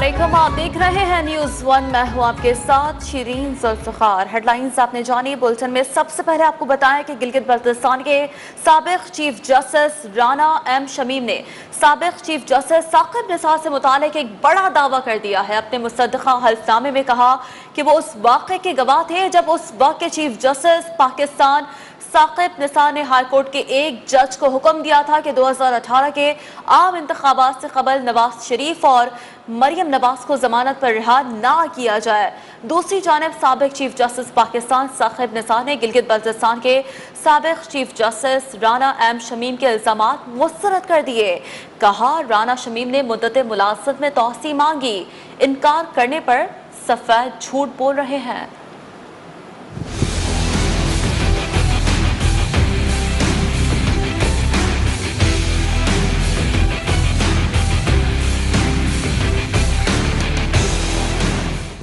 अस्सलामुअलैकुम, आप देख रहे हैं न्यूज़ वन। मैं हूं आपके साथ शिरीन जुल्फ़िकार। हेडलाइंस आपने जानी। बुलेटिन में सबसे पहले आपको बताएं कि गिलगित बल्तिस्तान के साबिक़ chief justice Rana M Shamim ने साबिक़ चीफ जस्टिस साकिब निसार से मुतालिक एक बड़ा दावा कर दिया है। अपने मुसद्दक़ा हल्फ़नामे में कहा कि वो उस वाक़े के गवाह थे जब उस वक्त के चीफ जस्टिस पाकिस्तान साकिब निसार ने हाई कोर्ट के एक जज को हुक्म दिया था कि 2018 के आम इंतखाबात से कबल नवाज शरीफ और मरियम नवाज को जमानत पर रिहा ना किया जाए। दूसरी जानिब साबिक़ चीफ जस्टिस पाकिस्तान साकिब निसार ने गिलगित बल्तिस्तान के साबिक़ chief justice Rana M Shamim के इल्ज़ामात मुस्तरद कर दिए। कहा, राना शमीम ने मुद्दत मुलाज़मत में तौसी मांगी, इनकार करने पर सफ़ेद झूठ बोल रहे हैं।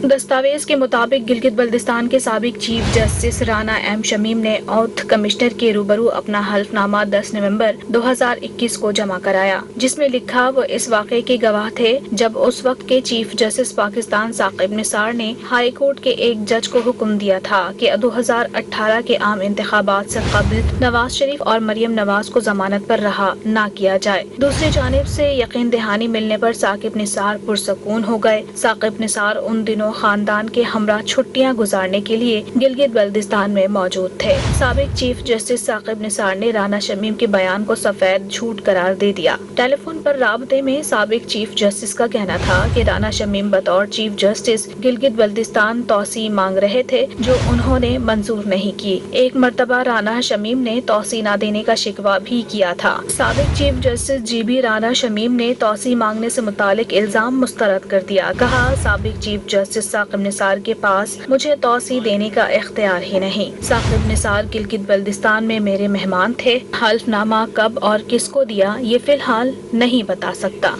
दस्तावेज के मुताबिक गिलगित बल्तिस्तान के साबिक chief justice Rana M Shamim ने औध कमिश्नर के रूबरू अपना हल्फनामा 10 नवंबर 2021 को जमा कराया, जिसमें लिखा वो इस वाक़े के गवाह थे जब उस वक्त के चीफ जस्टिस पाकिस्तान साकिब निसार ने हाई कोर्ट के एक जज को हुक्म दिया था कि 2018 के आम इंतखाबात से कबल नवाज शरीफ और मरियम नवाज को जमानत पर रहा न किया जाए। दूसरी जानिब से यकीन दहानी मिलने पर साकिब निसार पुरसकून हो गए। साकिब निसार उन दिनों खानदान के हमरा छुट्टियां गुजारने के लिए गिलगित बल्तिस्तान में मौजूद थे। साबिक चीफ जस्टिस साकिब निसार ने राना शमीम के बयान को सफेद झूठ करार दे दिया। टेलीफोन पर राबते में साबिक चीफ जस्टिस का कहना था कि राना शमीम बतौर चीफ जस्टिस गिलगित बल्तिस्तान तौसी मांग रहे थे जो उन्होंने मंजूर नहीं की। एक मर्तबा राना शमीम ने तौसी न देने का शिकवा भी किया था। साबिक chief justice GB Rana Shamim ने तौसी मांगने से मुतालिक इल्जाम मुस्तरद कर दिया। कहा, साबिक चीफ जस्टिस साकिब निसार के पास मुझे तौसी देने का इख्तियार ही नहीं। साकिब निसार गिलगित बल्तिस्तान में मेरे मेहमान थे। हल्फनामा कब और किसको दिया ये फिलहाल नहीं बता सकता।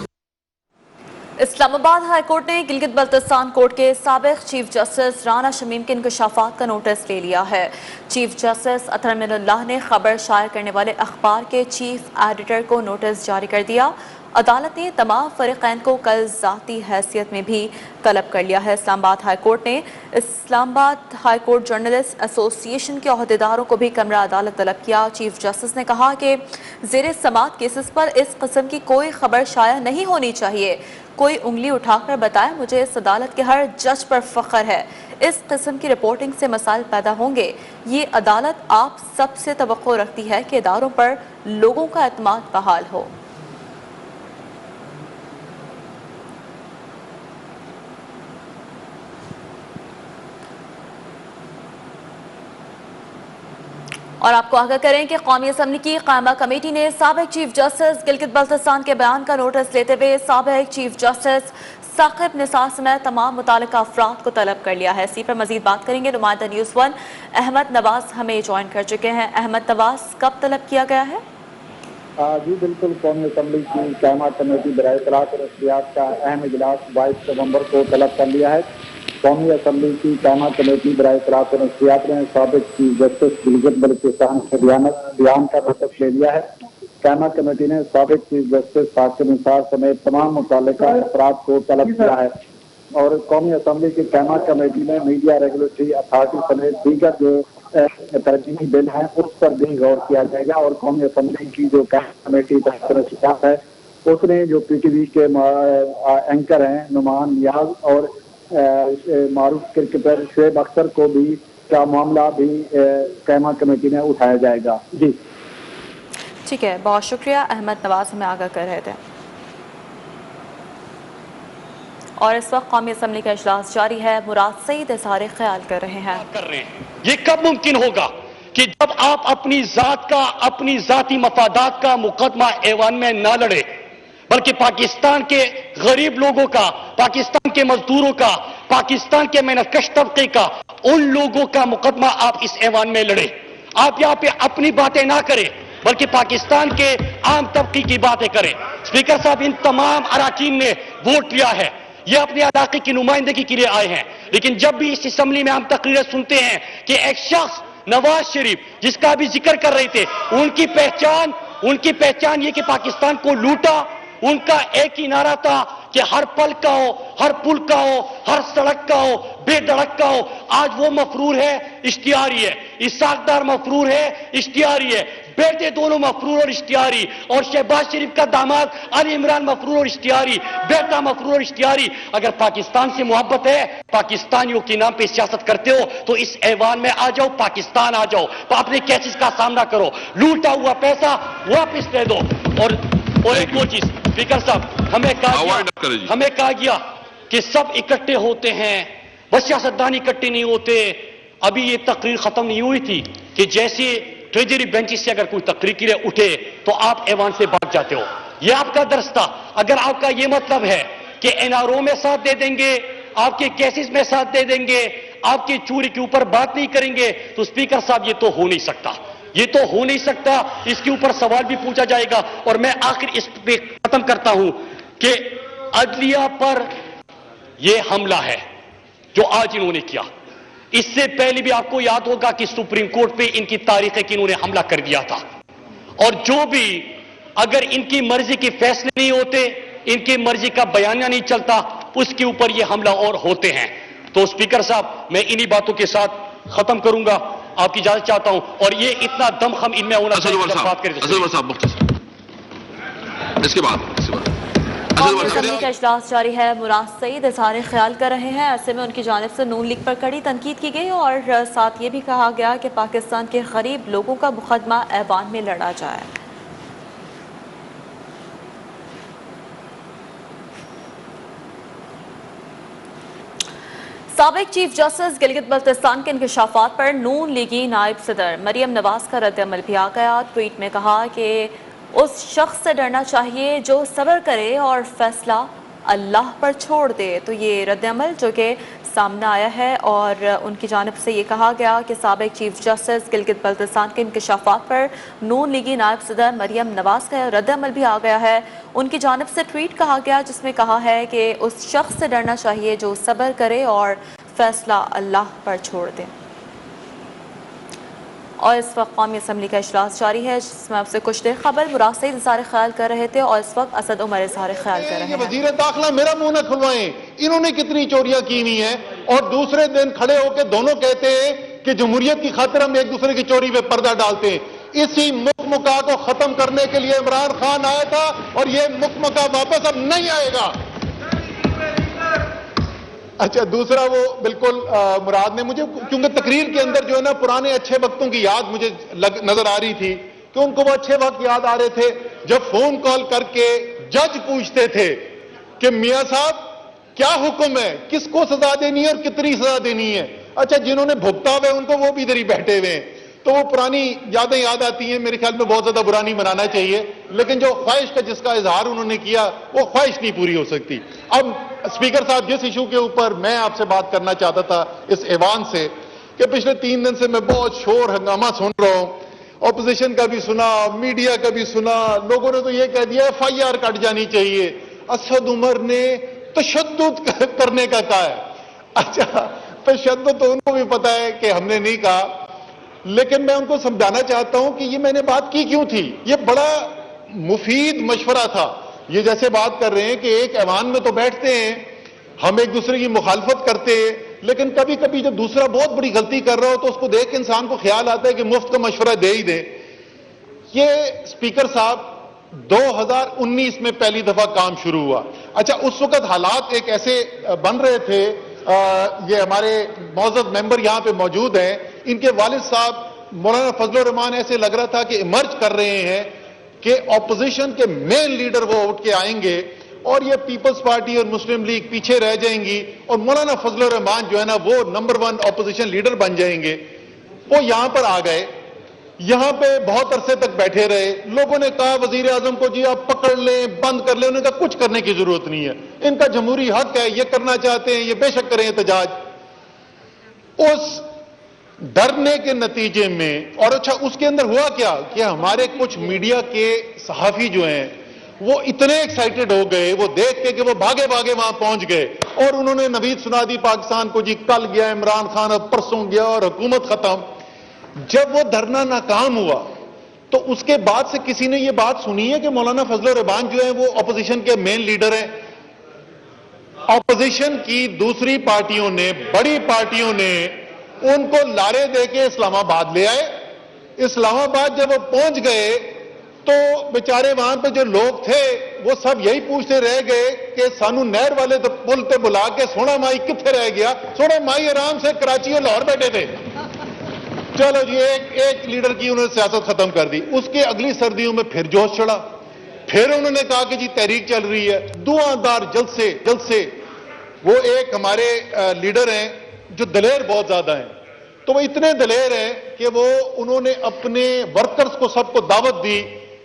इस्लामाबाद हाई कोर्ट ने गिलगित बल्तिस्तान कोर्ट के साबिक़ चीफ जस्टिस राना शमीम के इंकशाफात का नोटिस ले लिया है। चीफ जस्टिस अतहर मिनल्लाह ने खबर शायर करने वाले अखबार के चीफ एडिटर को नोटिस जारी कर दिया। अदालत ने तमाम फरीक़ैन को कल ज़ाती हैसियत में भी तलब कर लिया है। इस्लामाबाद हाई कोर्ट ने Islamabad high court journalist association के अहदेदारों को भी कमरा अदालत तलब किया। चीफ जस्टिस ने कहा कि ज़ेरे समात केसेस पर इस किस्म की कोई खबर शाया नहीं होनी चाहिए। कोई उंगली उठाकर बताए, मुझे इस अदालत के हर जज पर फ़ख्र है। इस किस्म की रिपोर्टिंग से मसाइल पैदा होंगे। ये अदालत आप सब से तवक्को रखती है कि इदारों पर लोगों का एतमाद बहाल हो। और आपको आगाह करें कि कौमी असम्बली की कायमा कमेटी ने साबिक चीफ जस्टिस गिलगित बल्तिस्तान के बयान का नोटिस लेते हुए साबिक चीफ जस्टिस साकिब निसार समेत तमाम मुतालिका अफराद को तलब कर लिया है। इसी पर मजीद बात करेंगे। नुमाइंदा न्यूज़ वन अहमद नवाज हमें ज्वाइन कर चुके हैं। अहमद नवाज, कब तलब किया गया है? जी बिल्कुल, कौमी असम्बली की कायमा कमेटी बराए इत्तलात और नशरियात का अहम इजलास 22 नवंबर को तलब कर लिया है। कौमी असम्बली की कायमा कमेटी बराए इत्तलात और नशरियात ने साबिक चीफ जस्टिस गिलगित बल्तिस्तान के बयान का नोटिस ले लिया है। कायमा कमेटी ने साबिक चीफ जस्टिस साकिब निसार समेत तमाम मुतल्लिका अफराद को तलब किया है और कौमी असम्बली की कायमा कमेटी ने मीडिया रेगुलेटरी अथॉरिटी समेत दीगर जो तरजीही बिल हैं उस पर भी गौर किया जाएगा। और कौमी असम्बली की जो कायमा कमेटी तहत है उसने जो PTV के एंकर हैं नुमान नियाज और मारूफ क्रिकेटर शुएब अख्तर को भी का मामला भी कायमा कमेटी ने उठाया जाएगा। जी ठीक है, बहुत शुक्रिया अहमद नवाज, हमें आगाह कर रहे थे। और इस वक्त कौमी असम्बली का इजलास जारी है। मुराद सईद इज़हार ख्याल कर रहे हैं। ये कब मुमकिन होगा कि जब आप अपनी जात का, अपनी जाती मफादात का मुकदमा ऐवान में ना लड़े, बल्कि पाकिस्तान के गरीब लोगों का, पाकिस्तान के मजदूरों का, पाकिस्तान के मेहनतकश तबके का, उन लोगों का मुकदमा आप इस ऐवान में लड़े। आप यहाँ पे अपनी बातें ना करें बल्कि पाकिस्तान के आम तबके की बातें करें। स्पीकर साहब, इन तमाम अराकीन ने वोट लिया है, ये अपने इलाके की नुमाइंदगी के लिए आए हैं, लेकिन जब भी इस असम्बली में हम तकरीरें सुनते हैं कि एक शख्स नवाज शरीफ जिसका भी जिक्र कर रहे थे, उनकी पहचान ये कि पाकिस्तान को लूटा, उनका एक ही नारा था کہ ہر پل کا ہو، ہر پل کا ہو، ہر سڑک کا ہو، بے دڑک کا ہو، آج وہ مفرور ہے، اشتہاری ہے، اسحاق ڈار مفرور ہے، اشتہاری ہے، بیٹے دونوں مفرور اور اشتہاری، اور شہباز شریف کا داماد علی عمران مفرور اور اشتہاری، بیٹا مفرور اور اشتہاری۔ اگر پاکستان سے محبت ہے، پاکستانیوں کے نام پہ سیاست کرتے ہو تو اس ایوان میں آ جاؤ، پاکستان آ جاؤ، اپنے کیسز کا سامنا کرو، لوٹا ہوا پیسہ واپس دے دو۔ اور ایک اور چیز اسپیکر صاحب، ہمیں کہا گیا کہ سب اکٹھے ہوتے ہیں، بس سیاستدان اکٹھے نہیں ہوتے۔ ابھی یہ تقریر ختم نہیں ہوئی تھی کہ جیسے ٹریجری بینچز سے اگر کوئی تقریر کے لیے اٹھے تو آپ ایوان سے بھاگ جاتے ہو۔ یہ آپ کا درس تھا۔ اگر آپ کا یہ مطلب ہے کہ این آر او میں ساتھ دے دیں گے، آپ کے کیسز میں ساتھ دے دیں گے، آپ کی چوری کے اوپر بات نہیں کریں گے، تو اسپیکر صاحب یہ تو ہو نہیں سکتا، یہ تو ہو نہیں سکتا۔ اس کے اوپر سوال بھی پوچھا جائے گا۔ اور میں آخر اس پہ ختم کرتا ہوں کہ عدلیہ پر یہ حملہ ہے جو آج انہوں نے کیا۔ اس سے پہلے بھی آپ کو یاد ہوگا کہ سپریم کورٹ پہ ان کی تاریخ ہے کہ انہوں نے حملہ کر دیا تھا، اور جو بھی اگر ان کی مرضی کے فیصلے نہیں ہوتے، ان کی مرضی کا بیانیہ نہیں چلتا، اس کے اوپر یہ حملہ اور ہوتے ہیں۔ تو اسپیکر صاحب، میں انہی باتوں کے ساتھ ختم کروں گا، آپ کی اجازت چاہتا ہوں۔ اور یہ اتنا دم خم ان میں ہونا چاہیے جب بات کریں تو اس کے بعد قومی اسمبلی کا اجلاس جاری ہے۔ مراد سعید اظہار خیال کر رہے ہیں، ایسے میں ان کی جانب سے نون لیگ پر کڑی تنقید کی گئی اور ساتھ یہ بھی کہا گیا کہ پاکستان کے غریب لوگوں کا مقدمہ ایوان میں لڑا جائے۔ سابق چیف جسٹس گلگت بلتستان کے انکشافات پر نون لیگی نائب صدر مریم نواز کا رد عمل بھی آ گیا۔ ٹویٹ میں کہا کہ اس شخص سے ڈرنا چاہیے جو صبر کرے اور فیصلہ اللہ پر چھوڑ دے۔ تو یہ رد عمل جو کہ سامنے آیا ہے، اور ان کی جانب سے یہ کہا گیا کہ سابق چیف جسٹس گلگت بلتستان کے انکشافات پر نون لیگی نائب صدر مریم نواز کا رد عمل بھی آ گیا ہے۔ ان کی جانب سے ٹویٹ کہا گیا جس میں کہا ہے کہ اس شخص سے ڈرنا چاہیے جو صبر کرے اور فیصلہ اللہ پر چھوڑ دے۔ اور اس وقت قومی اسمبلی کا اجلاس جاری ہے جس میں آپ سے کچھ دیر قبل مراد سعید اظہار خیال کر رہے تھے، اور اس وقت اسد عمر اظہار خیال کر رہے ہیں۔ وزیر داخلہ میرا منہ نہ کھلوائیں، انہوں نے کتنی چوریاں کی ہوئی ہیں، اور دوسرے دن کھڑے ہو کے دونوں کہتے ہیں کہ جمہوریت کی خاطر ہم ایک دوسرے کی چوری پہ پردہ ڈالتے ہیں۔ اسی مکمکا کو ختم کرنے کے لیے عمران خان آیا تھا، اور یہ مکمکا واپس اب نہیں آئے گا۔ اچھا، دوسرا وہ بالکل مراد نے مجھے، کیونکہ تقریر کے اندر جو ہے نا پرانے اچھے وقتوں کی یاد مجھے نظر آ رہی تھی کہ ان کو وہ اچھے وقت یاد آ رہے تھے جب فون کال کر کے جج پوچھتے تھے کہ میاں صاحب کیا حکم ہے، کس کو سزا دینی ہے اور کتنی سزا دینی ہے۔ اچھا، جنہوں نے بھگتا ہوئے ان کو وہ بھی ادھر ہی بیٹھے ہوئے ہیں، تو وہ پرانی یادیں یاد آتی ہیں۔ میرے خیال میں بہت زیادہ برا نہیں منانا چاہیے، لیکن جو خواہش کا جس کا اظہار انہوں نے کیا وہ خواہش نہیں پوری ہو سکتی۔ اب اسپیکر صاحب، جس ایشو کے اوپر میں آپ سے بات کرنا چاہتا تھا اس ایوان سے، کہ پچھلے 3 دن سے میں بہت شور ہنگامہ سن رہا ہوں، اپوزیشن کا بھی سنا، میڈیا کا بھی سنا، لوگوں نے تو یہ کہہ دیا FIR کٹ جانی چاہیے۔ اسد عمر نے تشدد کرنے کا کہا ہے۔ اچھا، تشدد تو ان کو بھی پتا ہے کہ ہم نے نہیں کہا، لیکن میں ان کو سمجھانا چاہتا ہوں کہ یہ میں نے بات کی کیوں تھی۔ یہ بڑا مفید مشورہ تھا۔ یہ جیسے بات کر رہے ہیں کہ ایک ایوان میں تو بیٹھتے ہیں، ہم ایک دوسرے کی مخالفت کرتے ہیں، لیکن کبھی کبھی جب دوسرا بہت بڑی غلطی کر رہا ہو تو اس کو دیکھ کے انسان کو خیال آتا ہے کہ مفت کا مشورہ دے ہی دیں۔ یہ اسپیکر صاحب 2019 میں پہلی دفعہ کام شروع ہوا۔ اچھا، اس وقت حالات ایک ایسے بن رہے تھے، یہ ہمارے معزز ممبر یہاں پہ موجود ہیں، ان کے والد صاحب مولانا فضل الرحمان ایسے لگ رہا تھا کہ ایمرج کر رہے ہیں کہ اپوزیشن کے مین لیڈر وہ اٹھ کے آئیں گے اور یہ پیپلز پارٹی اور مسلم لیگ پیچھے رہ جائیں گی، اور مولانا فضل الرحمان جو ہے نا وہ نمبر 1 اپوزیشن لیڈر بن جائیں گے۔ وہ یہاں پر آ گئے، یہاں پہ بہت عرصے تک بیٹھے رہے۔ لوگوں نے کہا وزیر اعظم کو جی آپ پکڑ لیں، بند کر لیں، انہوں نے کہا کچھ کرنے کی ضرورت نہیں ہے، ان کا جمہوری حق ہے، یہ کرنا چاہتے ہیں یہ بے شک کریں احتجاج۔ اس ڈرنے کے نتیجے میں، اور اچھا اس کے اندر ہوا کیا کہ ہمارے کچھ میڈیا کے صحافی جو ہیں وہ اتنے ایکسائٹڈ ہو گئے وہ دیکھ کے کہ وہ بھاگے بھاگے وہاں پہنچ گئے، اور انہوں نے نوید سنا دی پاکستان کو، جی کل گیا عمران خان، اب پرسوں گیا اور حکومت ختم۔ جب وہ دھرنا ناکام ہوا تو اس کے بعد سے کسی نے یہ بات سنی ہے کہ مولانا فضل الرحمان جو ہیں وہ اپوزیشن کے مین لیڈر ہیں؟ अपोजिशन की दूसरी पार्टियों ने, बड़ी पार्टियों ने उनको लारे दे के इस्लामाबाद ले आए। इस्लामाबाद जब वो पहुंच गए तो बेचारे वहां पे जो लोग थे वो सब यही पूछते रह गए कि सानू नहर वाले तो पुल ते बुला के सोना माई किथे रह गया। सोना माई आराम से कराची और लाहौर बैठे थे। चलो जी, एक लीडर की उन्होंने सियासत खत्म कर दी। उसके अगली सर्दियों में फिर जोश चढ़ा, फिर उन्होंने कहा कि जी तहरीक चल रही है, धुआंधार जल्द से। वो एक हमारे लीडर हैं जो दलेर बहुत ज्यादा हैं, तो वो इतने दलेर हैं कि उन्होंने अपने वर्कर्स को सबको दावत दी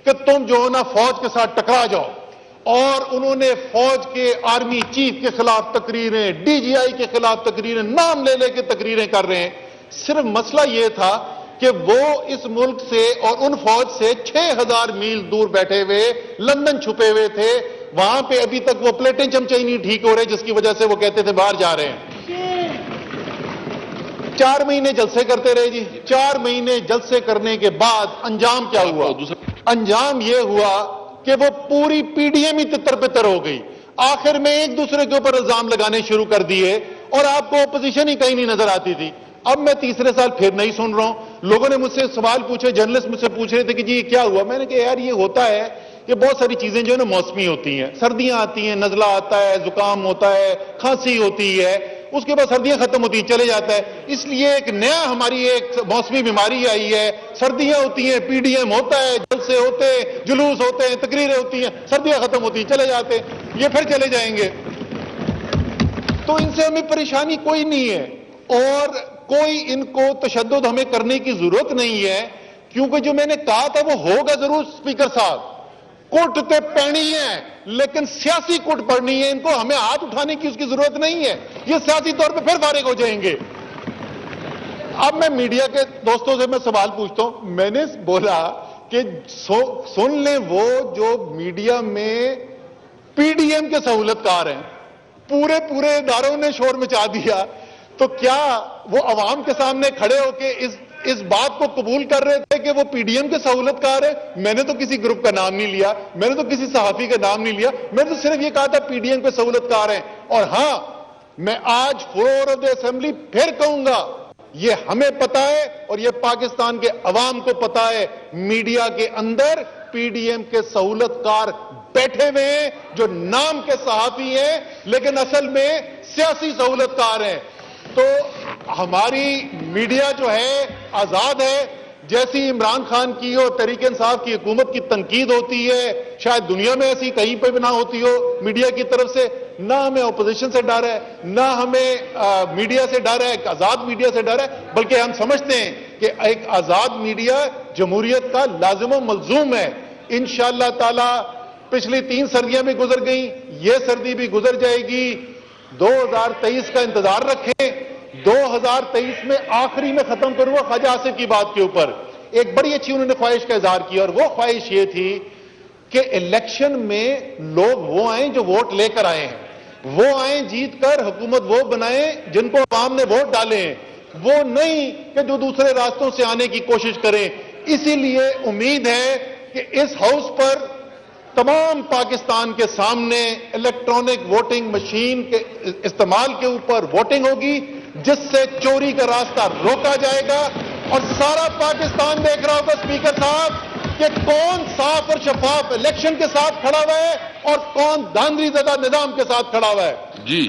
कि तुम जो है ना फौज के साथ टकरा जाओ, और उन्होंने फौज के आर्मी चीफ के खिलाफ तकरीरें, डीजीआई के खिलाफ तकरीरें, नाम ले लेके तकरीरें कर रहे हैं। सिर्फ मसला यह था कि वो इस मुल्क से और उन फौज से 6000 मील दूर बैठे हुए लंदन छुपे हुए थे। वहां पे अभी तक वो प्लेटें चमचे ही नहीं ठीक हो रहे, जिसकी वजह से वो कहते थे बाहर जा रहे हैं। 4 महीने जलसे करते रहे जी। 4 महीने जलसे करने के बाद अंजाम क्या हुआ? अंजाम यह हुआ कि वो पूरी पीडीएम ही तितर बितर हो गई। आखिर में एक दूसरे के ऊपर इल्जाम लगाने शुरू कर दिए और आपको अपोजिशन ही कहीं नहीं नजर आती थी। अब मैं तीसरे साल फिर नहीं सुन रहा हूं। लोगों ने मुझसे सवाल पूछे, जर्नलिस्ट मुझसे पूछ रहे थे कि जी ये क्या हुआ। मैंने कहा यार ये होता है कि बहुत सारी चीजें जो है ना मौसमी होती हैं। सर्दियां आती हैं, नजला आता है, जुकाम होता है, खांसी होती है, उसके बाद सर्दियां खत्म होती हैं, चले जाता है। इसलिए एक नया हमारी एक मौसमी बीमारी आई है। सर्दियां होती हैं, पीडीएम होता है, जलसे होते हैं, जुलूस होते हैं, तकरीरें होती हैं, सर्दियां खत्म होती हैं, चले जाते हैं, ये फिर चले जाएंगे। तो इनसे हमें परेशानी कोई नहीं है और कोई इनको तशद्दुद हमें करने की जरूरत नहीं है, क्योंकि जो मैंने कहा था वो होगा जरूर। स्पीकर साहब, कुट ते पैनी है लेकिन सियासी कुट पड़नी है। इनको हमें हाथ उठाने की उसकी जरूरत नहीं है, ये सियासी तौर पे फिर फारिग हो जाएंगे। अब मैं मीडिया के दोस्तों से मैं सवाल पूछता हूं। मैंने बोला कि सुन लें, वो जो मीडिया में पीडीएम के सहूलतकार हैं, पूरे इदारों ने शोर मचा दिया, तो क्या वो अवाम के सामने खड़े होके इस बात को कबूल कर रहे थे कि वो पीडीएम के सहूलतकार है? मैंने तो किसी ग्रुप का नाम नहीं लिया, मैंने तो किसी सहाफी का नाम नहीं लिया, मैंने तो सिर्फ ये कहा था पीडीएम के सहूलतकार हैं। और हां, मैं आज फ्लोर ऑफ द असेंबली फिर कहूंगा, ये हमें पता है और ये पाकिस्तान के अवाम को पता है, मीडिया के अंदर पीडीएम के सहूलतकार बैठे हुए हैं जो नाम के सहाफी हैं लेकिन असल में सियासी सहूलतकार हैं। तो हमारी मीडिया जो है आजाद है। जैसी इमरान खान की और तहरीक इंसाफ की हुकूमत की तनकीद होती है, शायद दुनिया में ऐसी कहीं पर भी ना होती हो मीडिया की तरफ से। ना हमें अपोजिशन से डर है, ना हमें मीडिया से डर है, आजाद मीडिया से डर है, बल्कि हम समझते हैं कि एक आजाद मीडिया जमहूरियत का लाजिम व मलजूम है। इंशाअल्लाह ताला पिछली 3 सर्दियां भी गुजर गई, ये सर्दी भी गुजर जाएगी। 2023 का इंतजार रखें। 2023 में आखिरी में खत्म करूंगा ख्वाजा आसिफ की बात के ऊपर। एक बड़ी अच्छी उन्होंने ख्वाहिश का इजहार किया और वो ख्वाहिश ये थी कि इलेक्शन में लोग वो आए जो वोट लेकर आए हैं, वो आए जीत कर हुकूमत वो बनाएं जिनको आवाम ने वोट डाले हैं, वो नहीं कि जो दूसरे रास्तों से आने की कोशिश करें। इसीलिए उम्मीद है कि इस हाउस पर तमाम पाकिस्तान के सामने इलेक्ट्रॉनिक वोटिंग मशीन के इस्तेमाल के ऊपर वोटिंग होगी, जिससे चोरी का रास्ता रोका जाएगा। और सारा पाकिस्तान देख रहा होगा स्पीकर साहब कि कौन साफ और शफाफ इलेक्शन के साथ खड़ा हुआ है और कौन धांधलीज़दा निजाम के साथ खड़ा हुआ है। जी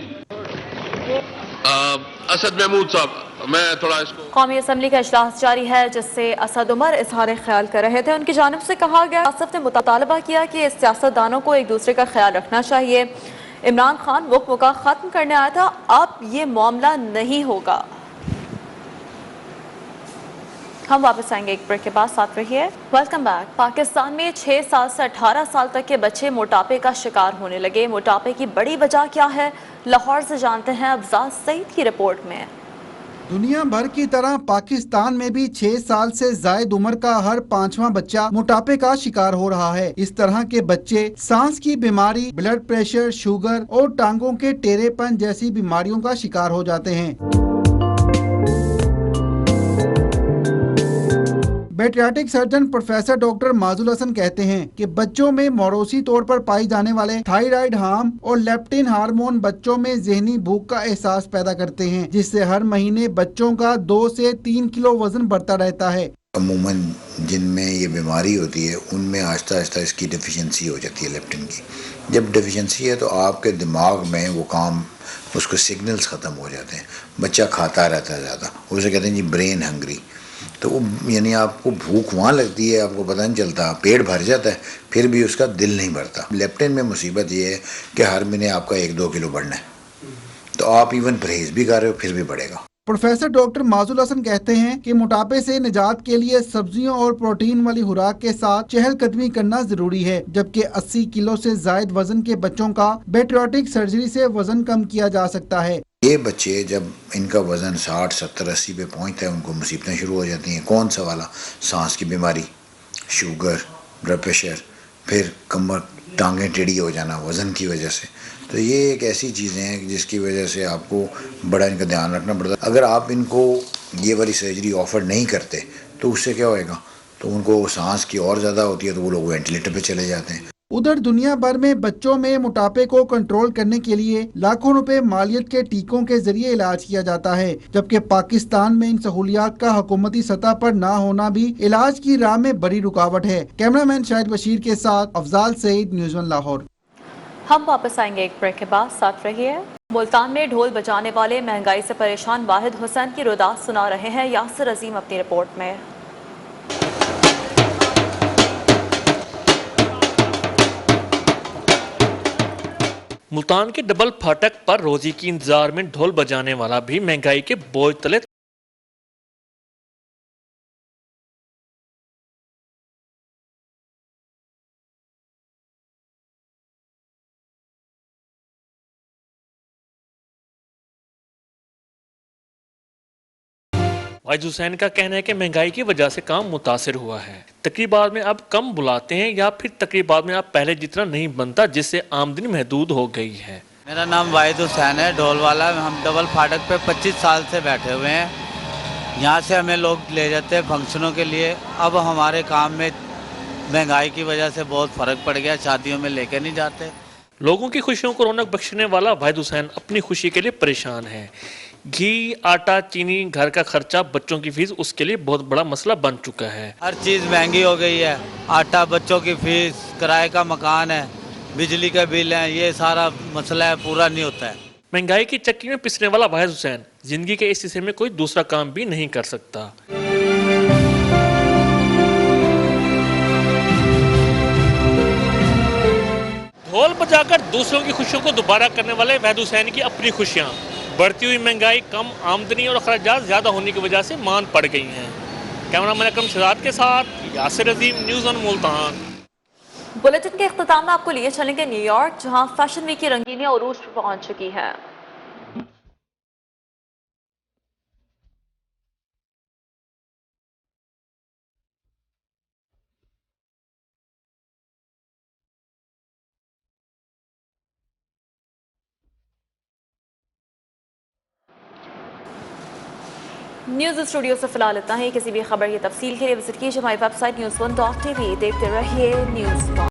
असद महमूद साहब, मैं थोड़ा इसको। कौमी असम्बली का इजलास जारी है, जिससे असद उमर इजहार ख्याल कर रहे थे। उनकी जानिब से कहा गया, आसिफ ने मुतालबा किया कि सियासतदानों को एक दूसरे का ख्याल रखना चाहिए। इमरान खान वक्त मौका खत्म करने आया था, अब ये मामला नहीं होगा। हम वापस आएंगे एक ब्रेक के बाद, साथ रहिए। Welcome back. पाकिस्तान में 6 साल से 18 साल तक के बच्चे मोटापे का शिकार होने लगे। मोटापे की बड़ी वजह क्या है, लाहौर से जानते हैं अफजाज सईद की रिपोर्ट में। दुनिया भर की तरह पाकिस्तान में भी 6 साल से जायद उम्र का हर 5वां बच्चा मोटापे का शिकार हो रहा है। इस तरह के बच्चे सांस की बीमारी, ब्लड प्रेशर, शुगर और टांगों के टेढ़ेपन जैसी बीमारियों का शिकार हो जाते हैं। Paediatric surgeon professor doctor Majul Hasan कहते हैं कि बच्चों में मौरूसी तौर पर पाई जाने वाले थायराइड हार्म और लेप्टिन हार्मोन बच्चों में जहनी भूख का एहसास पैदा करते हैं, जिससे हर महीने बच्चों का 2 से 3 किलो वजन बढ़ता रहता है। अमूमन जिनमें ये बीमारी होती है उनमें आहिस्ता आहिस्ता इसकी डेफिशिएंसी हो जाती है लेप्टिन की। जब डेफिशिएंसी है तो आपके दिमाग में वो काम, उसको सिग्नल्स ख़त्म हो जाते हैं, बच्चा खाता रहता है ज़्यादा, उसे कहते हैं जी ब्रेन हंग्री। तो वो यानी आपको भूख वहाँ लगती है, आपको पता नहीं चलता, पेट भर जाता है, फिर भी उसका दिल नहीं भरता। लेप्टिन में मुसीबत ये है कि हर महीने आपका 1-2 किलो बढ़ना है, तो आप इवन परहेज भी कर रहे हो फिर भी बढ़ेगा। प्रोफेसर डॉक्टर माजुल हसन कहते हैं कि मोटापे से निजात के लिए सब्जियों और प्रोटीन वाली खुराक के साथ चहलकदमी करना जरूरी है, जबकि 80 किलो से जायद वजन के बच्चों का पेडियाट्रिक सर्जरी से वजन कम किया जा सकता है। ये बच्चे जब इनका वजन 60, 70, 80 पे पहुंचता है उनको मुसीबतें शुरू हो जाती हैं। कौन सा वाला? सांस की बीमारी, शुगर, ब्लड प्रेशर, फिर कमर टांगें टेढ़ी हो जाना वज़न की वजह से। तो ये एक ऐसी चीज़ें हैं जिसकी वजह से आपको बड़ा इनका ध्यान रखना पड़ता है। अगर आप इनको ये वाली सर्जरी ऑफ़र नहीं करते तो उससे क्या होएगा, तो उनको सांस की और ज़्यादा होती है, तो वो लोग वेंटिलेटर पे चले जाते हैं। उधर दुनिया भर में बच्चों में मोटापे को कंट्रोल करने के लिए लाखों रुपए मालियत के टीकों के जरिए इलाज किया जाता है, जबकि पाकिस्तान में इन सहूलियात का हुकूमती सतह पर ना होना भी इलाज की राह में बड़ी रुकावट है। कैमरामैन शाहिद बशीर के साथ अफजाल सईद, न्यूज़ 1 लाहौर। हम वापस आएंगे एक ब्रेक के बाद, साथ रहिए। मुल्तान में ढोल बजाने वाले महंगाई से परेशान वाहिद हुसैन की रुदास सुना रहे हैं यासिर अजीम अपनी रिपोर्ट में। मुल्तान के डबल फाटक पर रोजी की इंतजार में ढोल बजाने वाला भी महंगाई के बोझ तले वाहिद हुसैन का कहना है कि महंगाई की वजह से काम मुतासिर हुआ है। तकरीबात में अब कम बुलाते हैं या फिर तकरीबात में अब पहले जितना नहीं बनता, जिससे आमदनी महदूद हो गई है। मेरा नाम वाहिद हुसैन है, ढोल वाला। हम डबल फाटक पे 25 साल से बैठे हुए हैं। यहाँ से हमें लोग ले जाते हैं फंक्शनों के लिए। अब हमारे काम में महंगाई की वजह से बहुत फ़र्क पड़ गया, शादियों में लेके नहीं जाते। लोगों की खुशियों को रौनक बख्शने वाला वाहिद हुसैन अपनी खुशी के लिए परेशान है। घी, आटा, चीनी, घर का खर्चा, बच्चों की फीस उसके लिए बहुत बड़ा मसला बन चुका है। हर चीज़ महंगी हो गई है। आटा, बच्चों की फीस, किराए का मकान है, बिजली का बिल है, ये सारा मसला है, पूरा नहीं होता है। महंगाई की चक्की में पिसने वाला वाहिद हुसैन जिंदगी के इस हिस्से में कोई दूसरा काम भी नहीं कर सकता। ढोल बजाकर दूसरों की खुशियों को दोबारा करने वाले वाहिद हुसैन की अपनी खुशियाँ बढ़ती हुई महंगाई, कम आमदनी और अखराजात ज़्यादा होने की वजह से मान पड़ गई हैं। कैमरामैन अकरम शहजाद के साथ यासिर अजीम, न्यूज़ 1 मुल्तान। बुलेटिन के इख्तिताम में आपको लिए चलेंगे न्यूयॉर्क, जहां फैशन वीक की रंगीनियां उरूज पर पहुंच चुकी है। न्यूज़ स्टूडियो से फिलहाल इतना ही। किसी भी खबर की तफसील के लिए विजिट कीजिए हमारी वेबसाइट news1.tv। देखते रहिए न्यूज़ 1।